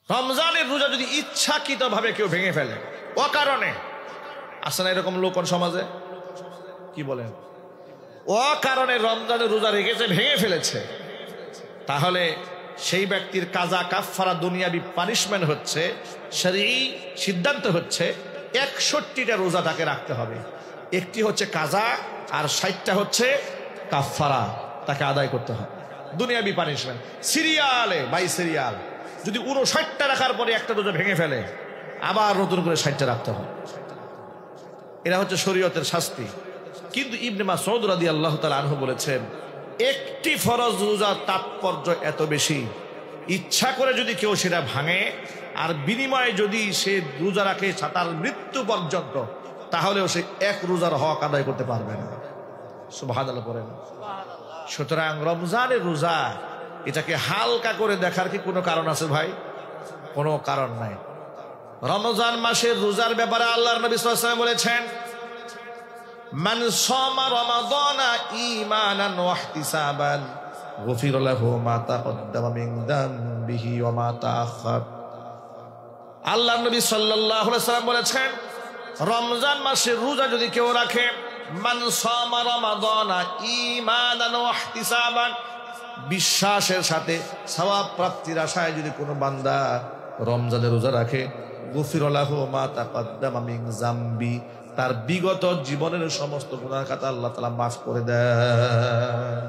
রমজানের রোজা যদি ইচ্ছাকৃতভাবে কেউ ভেঙে ফেলে অকারণে, আসে না এরকম লোক সমাজে, কি বলেন, অকারণে রমজানের রোজা রেখেছে, ভেঙে ফেলেছে, তাহলে সেই ব্যক্তির কাজা কাফারা দুনিয়াবি পানিশমেন্ট হচ্ছে, শরঈ সিদ্ধান্ত হচ্ছে 61টা রোজা তাকে রাখতে হবে। একটি হচ্ছে কাজা আর 60টা হচ্ছে কাফারা, তাকে আদায় করতে হবে। দুনিয়াবি পানিশমেন্ট সিরিয়ালে বাই সিরিয়াল। যদি 59টা রাখার পরে একটা রোজা ভেঙে ফেলে, আবার নতুন করে 60টা রাখতে হবে। এরা হচ্ছে শরীয়তের শাস্তি। কিন্তু ইবনে মাসউদ রাদিয়াল্লাহু তাআলা আনহু বলেছেন, একটি ফরজ রোজার তাৎপর্য এত বেশি, ইচ্ছা করে যদি কেউ সেটা ভাঙে আর বিনিময়ে যদি সে রোজা রাখে তার মৃত্যু পর্যন্ত, তাহলেও সে এক রোজার হক আদায় করতে পারবে না। সুবহানাল্লাহ পড়েন। সুতরাং রমজানের রোজা এটাকে হালকা করে দেখার কি কোনো কারণ আছে ভাই? কোনো কারণ নাই। রমজান মাসের রোজার ব্যাপারে আল্লাহর নবী সাল্লাল্লাহু আলাইহি ওয়াসাল্লাম বলেছেন, মান সামা রমাদানা ঈমানান ওয়া ইহতিসাবান গুফির লাহু মা তাকদ্দামা মিন যামবিহি ওয়া মা তাআখার। আল্লাহর নবী সাল্লাল্লাহু আলাইহি ওয়াসাল্লাম বলেছেন, রমজান মাসের রোজা যদি কেউ রাখে, মান সামা রমাদানা ঈমানান ওয়া ইহতিসাবান, বিশ্বাসের সাথে সওয়াব প্রাপ্তির আশায় যদি কোনো বান্দা রমজানের রোজা রাখে, গুফির লাহু মা তাকদ্দামা মিন যামবি, তার বিগত জীবনের সমস্ত গুনাহ খাতা আল্লাহ তাআলা মাফ করে দেন।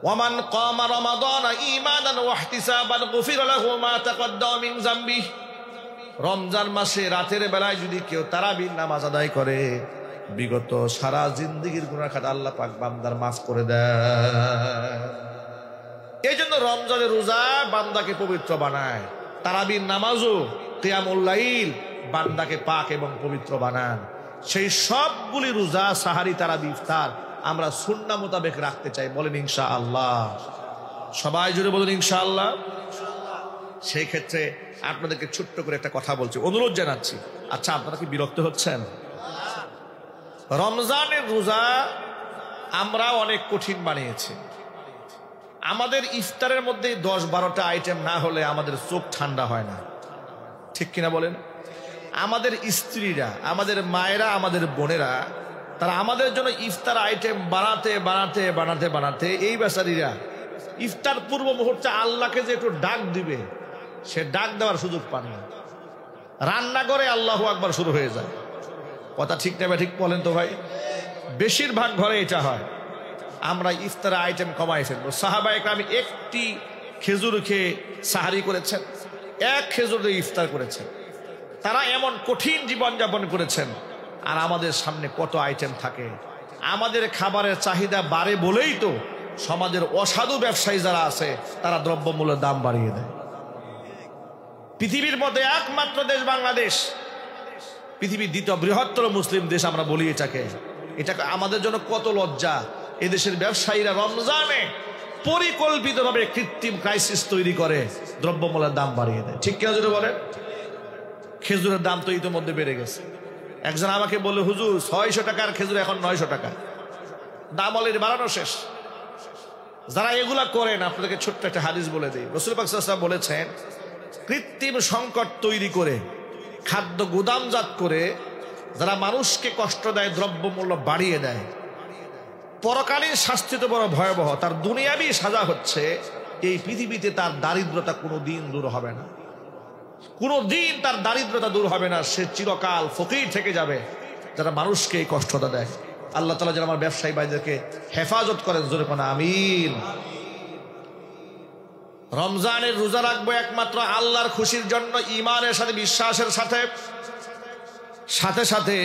ওয়ামান কামা রমাদানা ঈমানান ওয়া ইহতিসাবান গুফির লাহু মা তাকদ্দামা মিন যামবি, রমজান মাসে রাতের বেলায় যদি কেউ তারাবির নামাজ আদায় করে, বিগত সারা জিন্দেগীর গুনাহ খাতা আল্লাহ পাক বান্দার মাফ করে দেন। এই জন্য রমজানের রোজা বান্দাকে পবিত্র বানায়। তারাবির নামাজও, কিয়ামুল লাইল বান্দাকে পাক এবং পবিত্র বানান। সেই সবগুলি রোজা, সাহারি, তারাবি, ইফতার আমরা সুন্নাহ মোতাবেক রাখতে চাই। বলেন ইনশাআল্লাহ। সবাই জুড়ে বলুন ইনশাআল্লাহ। সেই ক্ষেত্রে আপনাদেরকে ছোট্ট করে একটা কথা বলছি, অনুরোধ জানাচ্ছি। আচ্ছা, আপনারা কি বিরক্ত হচ্ছেন? রমজানের রোজা আমরা অনেক কঠিন বানিয়েছি। আমাদের ইফতারের মধ্যে 10-12টা আইটেম না হলে আমাদের চোখ ঠান্ডা হয় না, ঠিক কিনা বলেন? আমাদের স্ত্রীরা, আমাদের মায়েরা, আমাদের বোনেরা, তারা আমাদের জন্য ইফতার আইটেম বানাতে বানাতে বানাতে বানাতে এই বেচারীরা ইফতার পূর্ব মুহূর্তে আল্লাহকে যে একটু ডাক দিবে, সে ডাক দেওয়ার সুযোগ পান না। রান্নাঘরে আল্লাহু আকবার শুরু হয়ে যায়। কথা ঠিক নেবে ঠিক বলেন তো ভাই? বেশিরভাগ ঘরে এটা হয়। আমরা ইফতার আইটেম কমাই ফেলবো। সাহাবায়ে কেরাম একটি খেজুর খেয়ে সাহারি করেছেন, এক খেজুর দিয়ে ইফতার করেছেন। তারা এমন কঠিন জীবনযাপন করেছেন। আর আমাদের সামনে কত আইটেম থাকে। আমাদের খাবারের চাহিদা বাড়ে বলেই তো সমাজের অসাধু ব্যবসায়ী যারা আছে তারা দ্রব্যমূল্যের দাম বাড়িয়ে দেয়। পৃথিবীর মধ্যে একমাত্র দেশ বাংলাদেশ, পৃথিবীর দ্বিতীয় বৃহত্তর মুসলিম দেশ আমরা বলি এটাকে। এটা আমাদের জন্য কত লজ্জা। এদেশের ব্যবসায়ীরা রমজানে পরিকল্পিতভাবে কৃত্রিম ক্রাইসিস তৈরি করে দ্রব্যমূল্যের দাম বাড়িয়ে দেয়। ঠিক কিনা যদি বলেন? খেজুরের দাম তো ইতিমধ্যে বেড়ে গেছে। একজন আমাকে বলল, হুজুর 600 টাকার খেজুর এখন 900 টাকা। দাম অলরেডি বাড়ানো শেষ। যারা এগুলা করেন, আপনাদেরকে ছোট্ট একটা হাদিস বলে দিই। রাসূল পাক সাল্লাল্লাহু আলাইহি ওয়াসাল্লাম বলেছেন, কৃত্রিম সংকট তৈরি করে, খাদ্য গুদামজাত করে যারা মানুষকে কষ্ট দেয়, দ্রব্যমূল্য বাড়িয়ে দেয়, পরকালীন শাস্তি তো বড় ভয়াবহ। তার দুনিয়াবি সাজা হচ্ছে এই পৃথিবীতে তার দারিদ্রতা কোনো দিন দূর হবে না, কোনো দিন তার দারিদ্রতা দূর হবে না। সে চিরকাল ফকির থেকে যাবে যারা মানুষকে এই কষ্টটা দেয়। আল্লাহ তাআলা যেন আমার ব্যবসায়ী ভাইদেরকে হেফাজত করেন, জোরে কোন আমিন। রমজানের রোজা রাখবো একমাত্র আল্লাহর খুশির জন্য, ঈমানের সাথে, বিশ্বাসের সাথে। সাথে সাথে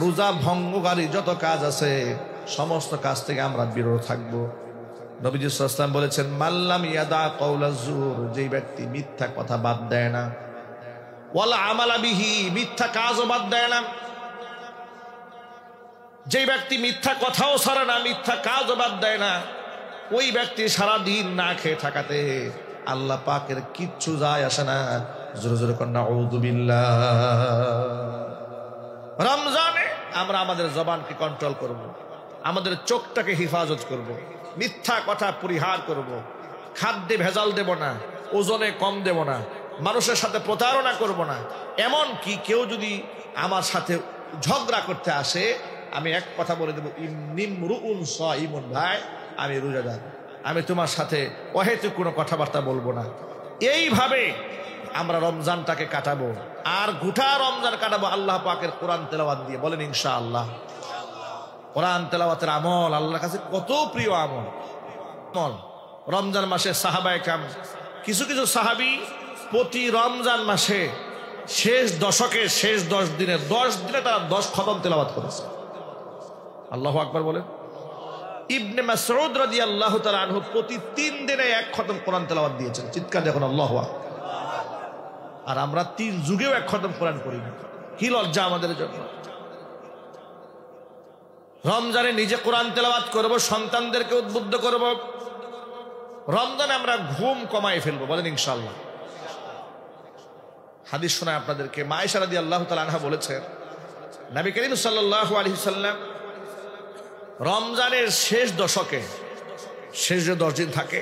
রোজা ভঙ্গকারী যত কাজ আছে সমস্ত কাজ থেকে আমরা বিরত থাকবো। নবীজি সাল্লাল্লাহু আলাইহি ওয়াসাল্লাম বলেছেন, মাল্লাম ইয়াদা কাওলা যুর, যেই ব্যক্তি মিথ্যা কথা বাদ দেয় না, ওয়ালা আমালা বিহি, মিথ্যা কাজও বাদ দেয় না, যেই ব্যক্তি মিথ্যা কথাও ছাড়ে না, মিথ্যা কাজও বাদ দেয় না, ওই ব্যক্তি সারা দিন না খেয়ে থাকাতে আল্লাহ পাকের কিচ্ছু যায় আসে না। জোরে জোরে কর নাউযু বিল্লাহ। রমজানে আমরা আমাদের জবানকে কন্ট্রোল করব, আমাদের চোখটাকে হেফাজত করব, মিথ্যা কথা পরিহার করব, খাদ্যে ভেজাল দেব না, ওজনে কম দেব না, মানুষের সাথে প্রতারণা করব না। এমন কি কেউ যদি আমার সাথে ঝগড়া করতে আসে, আমি এক কথা বলে দেবো, ইমরুউন সাইমুন, ভাই আমি রোজাদার, আমি তোমার সাথে অহেতুক কোনো কথাবার্তা বলবো না। এইভাবে আমরা রমজানটাকে কাটাবো। আর গোটা রমজান কাটাবো আল্লাহ পাকের কোরআন তেলাওয়াত দিয়ে। বলেন ইনশাআল্লাহ। কোরআন তেলাওয়াতের আমল আল্লাহর কাছে কত প্রিয় আমল। রমজান মাসে সাহাবায়ে কেরাম, কিছু কিছু সাহাবী প্রতি রমজান মাসে শেষ দশকে, শেষ 10 দিনে তারা 10 খতম তেলাওয়াত করেছে। আল্লাহু আকবার বলেন। ইবনে মাসউদ রাদিয়াল্লাহু তাআলা আনহু প্রতি 3 দিনে 1 খতম কোরআন তেলাওয়াত দিয়েছেন। চিৎকার দেখুন আল্লাহু আকবার। আর আমরা 3 যুগেও 1 খতম কোরআন করি না। কি লজ্জা আমাদের জন্য। রমজানে নিজে কোরআন তেলাওয়াত করব, সন্তানদেরকে উদ্বুদ্ধ করব। রমজানে আমরা ঘুম কমাই ফেলবো। বলেন ইনশাআল্লাহ। হাদিস শোনায় আপনাদেরকে। মা আয়েশা রাদিয়াল্লাহু তাআলা আনহা বলেছেন, নবী করিম সাল্লাল্লাহু আলাইহি ওয়াসাল্লাম রমজানের শেষ দশকে, শেষ যে 10 দিন থাকে,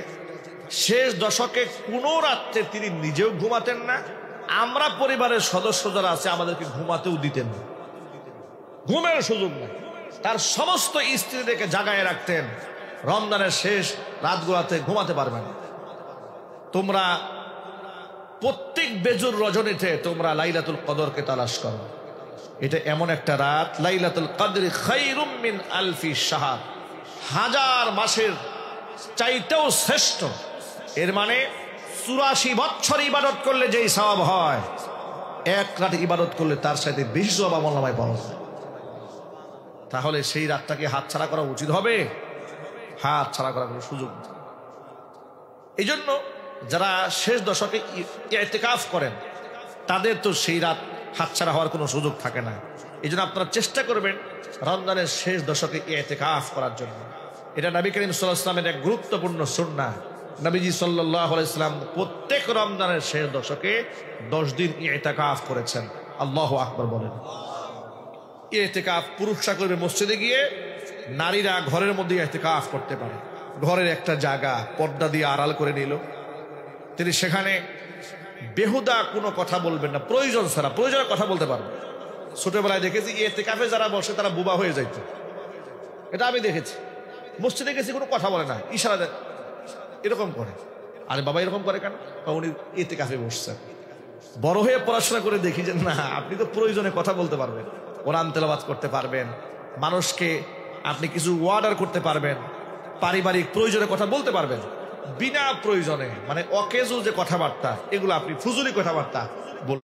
শেষ দশকে কোনো রাত্রে তিনি নিজেও ঘুমাতেন না, আমরা পরিবারের সদস্য যারা আছে আমাদেরকে ঘুমাতেও দিতেন না। ঘুমের সুযোগ নেই। তার সমস্ত স্ত্রীদেরকে জাগায় রাখতেন, রমজানের শেষ রাতগুলোতে ঘুমাতে পারবে না। তোমরা প্রত্যেক বেজুর রজনীতে তোমরা লাইলাতুল কদরকে তালাশ করো। এটা এমন একটা রাত, লাইলাতুল কদরি খায়রুম মিন আলফি শাহর, 1000 মাসের চাইতেও শ্রেষ্ঠ। এর মানে 84 বছর ইবাদত করলে যেই সওয়াব হয়, 1 রাত ইবাদত করলে তার সাথে বেশি সওয়াব আমলনামায় পাওয়া যায়। তাহলে সেই রাতটাকে হাতছাড়া করা উচিত হবে? হাত ছাড়া করার কোনো সুযোগ নেই। এই জন্য যারা শেষ দশকে ইতিকাফ করেন তাদের তো সেই রাত হাতছাড়া হওয়ার কোনো সুযোগ থাকে না। এই জন্য আপনারা চেষ্টা করবেন রমজানের শেষ দশকে ইতিকাফ করার জন্য। এটা নবী করিম সাল্লাল্লাহু আলাইহি ওয়াসাল্লামের এক গুরুত্বপূর্ণ সুন্নাহ। নবীজি সাল্লাল্লাহু আলাইহি ওয়াসাল্লাম প্রত্যেক রমজানের শেষ দশকে 10 দিন ইতিকাফ করেছেন। আল্লাহু আকবার বলেন। ইতিকাফ পুরুষরা করবে মসজিদে গিয়ে, নারীরা ঘরের মধ্যে ইতিকাফ করতে পারে। ঘরের একটা জায়গা পর্দা দিয়ে আড়াল করে নিল, তিনি সেখানে বেহুদা কোনো কথা বলবেন না, প্রয়োজন ছাড়া। প্রয়োজনে কথা বলতে পারবেন। ছোটবেলায় দেখেছি ইতিকাফে যারা বসে তারা বুবা হয়ে যাইত, এটা আমি দেখেছি। মসজিদে গেছি, কোনো কথা বলে না, ইশারা দেয়, এরকম করে। আরে বাবা এরকম করে কেন? উনি ইতিকাফে বসছেন। বড় হয়ে পড়াশোনা করে দেখি যে না, আপনি তো প্রয়োজনে কথা বলতে পারবেন, কোরআন তেলাওয়াত করতে পারবেন, মানুষকে আপনি কিছু অর্ডার করতে পারবেন, পারিবারিক প্রয়োজনে কথা বলতে পারবেন। বিনা প্রয়োজনে মানে অকেজুল যে কথাবার্তা, এগুলো আপনি ফুজুলি কথাবার্তা বল